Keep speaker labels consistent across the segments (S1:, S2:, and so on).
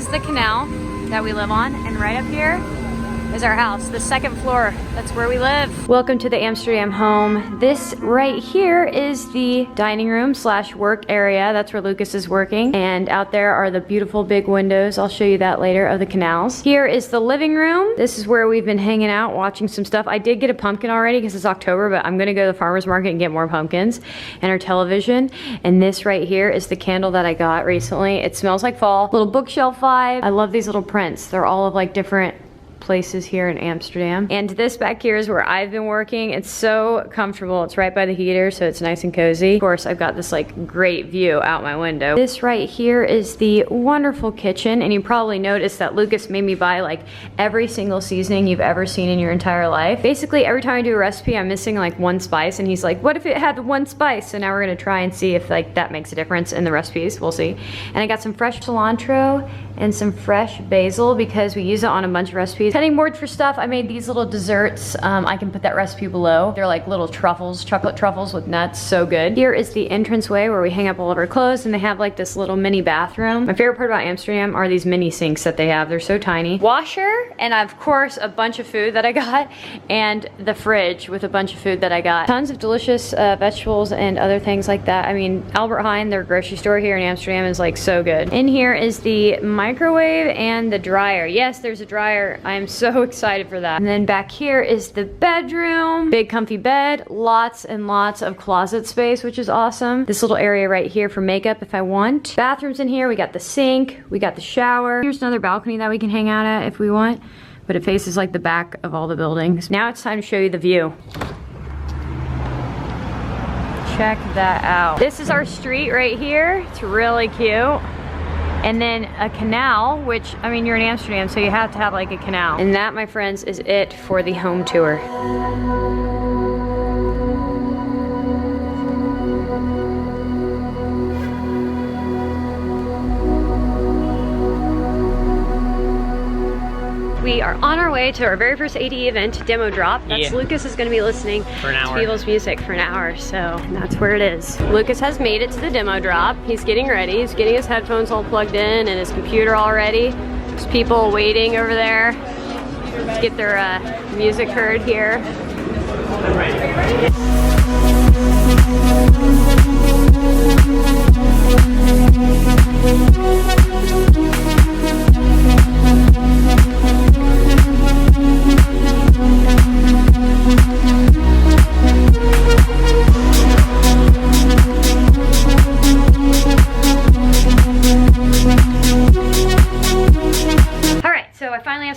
S1: is the canal that we live on, and right up here is our house, the second floor. That's where we live. Welcome to the Amsterdam home. This right here is the dining room slash work area. That's where Lucas is working. And out there are the beautiful big windows. I'll show you that later, of the canals. Here is the living room. This is where we've been hanging out, watching some stuff. I did get a pumpkin already because it's October, but I'm gonna go to the farmer's market and get more pumpkins, and our television. And this right here is the candle that I got recently. It smells like fall. Little bookshelf vibe. I love these little prints. They're all of like different places here in Amsterdam. And this back here is where I've been working. It's so comfortable. It's right by the heater, so it's nice and cozy. Of course, I've got this like great view out my window. This right here is the wonderful kitchen, and you probably noticed that Lucas made me buy like every single seasoning you've ever seen in your entire life. Basically, every time I do a recipe, I'm missing like one spice, and he's like, what if it had one spice? So now we're gonna try and see if like that makes a difference in the recipes. We'll see. And I got some fresh cilantro and some fresh basil because we use it on a bunch of recipes. Cutting board for stuff, I made these little desserts. I can put that recipe below. They're like little truffles, chocolate truffles with nuts, so good. Here is the entranceway where we hang up all of our clothes, and they have like this little mini bathroom. My favorite part about Amsterdam are these mini sinks that they have. They're so tiny. Washer, and of course a bunch of food that I got, and the fridge with a bunch of food that I got. Tons of delicious vegetables and other things like that. I mean, Albert Heijn, their grocery store here in Amsterdam, is like so good. In here is the microwave and the dryer. Yes, there's a dryer. I am so excited for that. And then back here is the bedroom. Big comfy bed, lots and lots of closet space, which is awesome. This little area right here for makeup if I want. Bathrooms in here, we got the sink, we got the shower. Here's another balcony that we can hang out at if we want, but it faces like the back of all the buildings. Now it's time to show you the view. Check that out. This is our street right here. It's really cute. And then a canal, which, I mean, you're in Amsterdam, so you have to have like a canal. And that, my friends, is it for the home tour. We are on our way to our very first ADE event, Demo Drop. That's Lucas is gonna be listening to people's music for an hour, so that's where it is. Lucas has made it to the Demo Drop. He's getting ready. He's getting his headphones all plugged in and his computer all ready. There's people waiting over there to get their music heard here.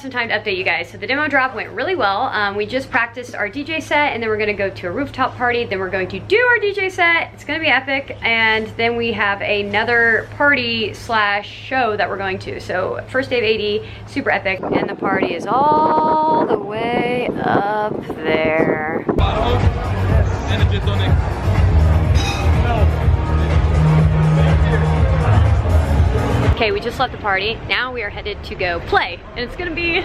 S1: Some time to update you guys. So the demo drop went really well. We just practiced our DJ set, and then we're gonna go to a rooftop party. Then we're going to do our DJ set. It's gonna be epic. And then we have another party slash show that we're going to. So first day of AD, super epic. And the party is all the way up there. Okay, we just left the party. Now we are headed to go play, and it's gonna be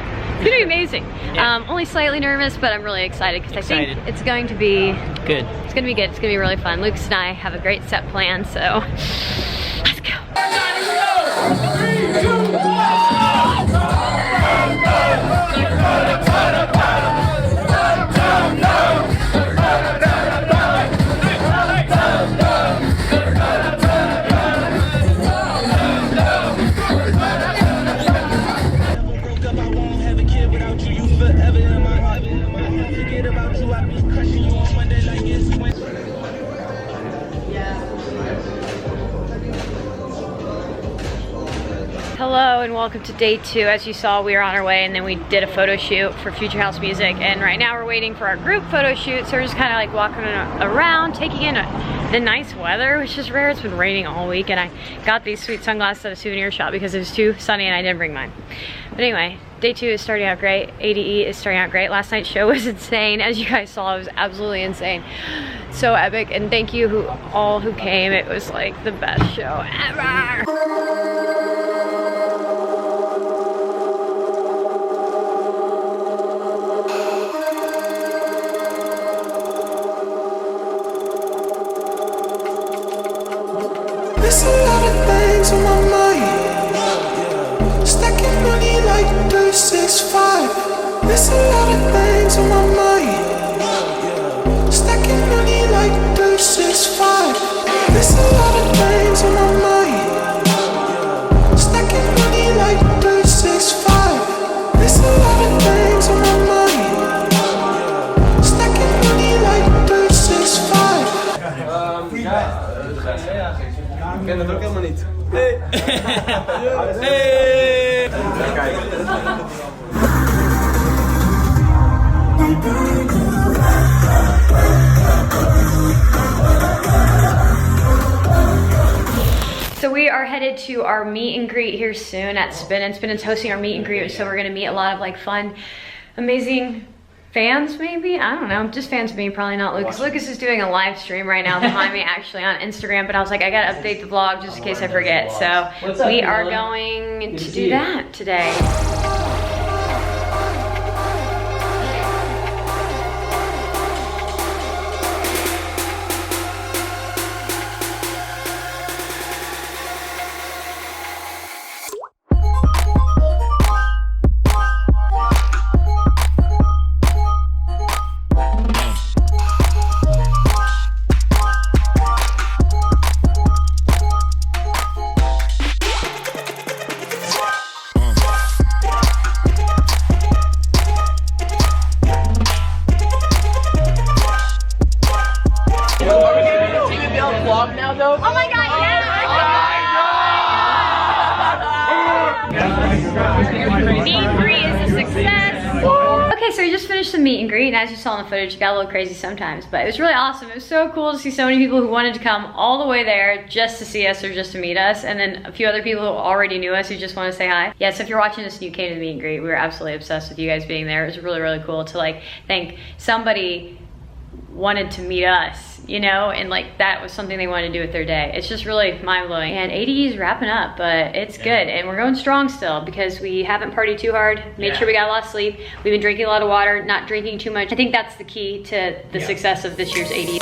S1: amazing. Yeah. Only slightly nervous, but I'm really excited because I think it's going to be good. It's gonna be good. It's gonna be really fun. Lucas and I have a great set planned, so let's go. 3, 2, 1. Hello and welcome to day 2. As you saw, we were on our way and then we did a photo shoot for Future House Music, and right now we're waiting for our group photo shoot, so we're just kind of like walking around taking in the nice weather, which is rare. It's been raining all week, and I got these sweet sunglasses at a souvenir shop because it was too sunny and I didn't bring mine. But anyway, day 2 is starting out great. ADE is starting out great. Last night's show was insane. As you guys saw, it was absolutely insane. So epic, and thank you all who came. It was like the best show ever. There's a lot of things on my mind.
S2: Stacking money like 365. There's a lot of things on my mind. Stacking money like 365. There's a lot of things on my mind. Stacking money like 365. There's a lot of things on my mind. Stacking money like 365.
S3: Ken, dat ook helemaal niet. Hey! Hey!
S1: So we are headed to our meet and greet here soon at Spin. Spin's hosting our meet and greet, so we're gonna meet a lot of like fun, amazing fans maybe? I don't know, just fans of me, probably not Lucas. Lucas is doing a live stream right now behind me actually on Instagram, but I was like, I gotta update the vlog just in case I forget. So we are going to do that today.
S4: Oh my god, yeah! Meet and greet is a success.
S1: Okay, so we just finished the meet and greet, and as you saw in the footage, it got a little crazy sometimes, but it was really awesome. It was so cool to see so many people who wanted to come all the way there just to see us or just to meet us, and then a few other people who already knew us who just want to say hi. Yeah, so if you're watching this and you came to the meet and greet, we were absolutely obsessed with you guys being there. It was really, really cool to like think somebody wanted to meet us, you know, and like that was something they wanted to do with their day. It's just really mind-blowing. And ADE is wrapping up, but it's good, and we're going strong still because we haven't partied too hard, made sure we got a lot of sleep, we've been drinking a lot of water, not drinking too much. I think that's the key to the success of this year's ADE.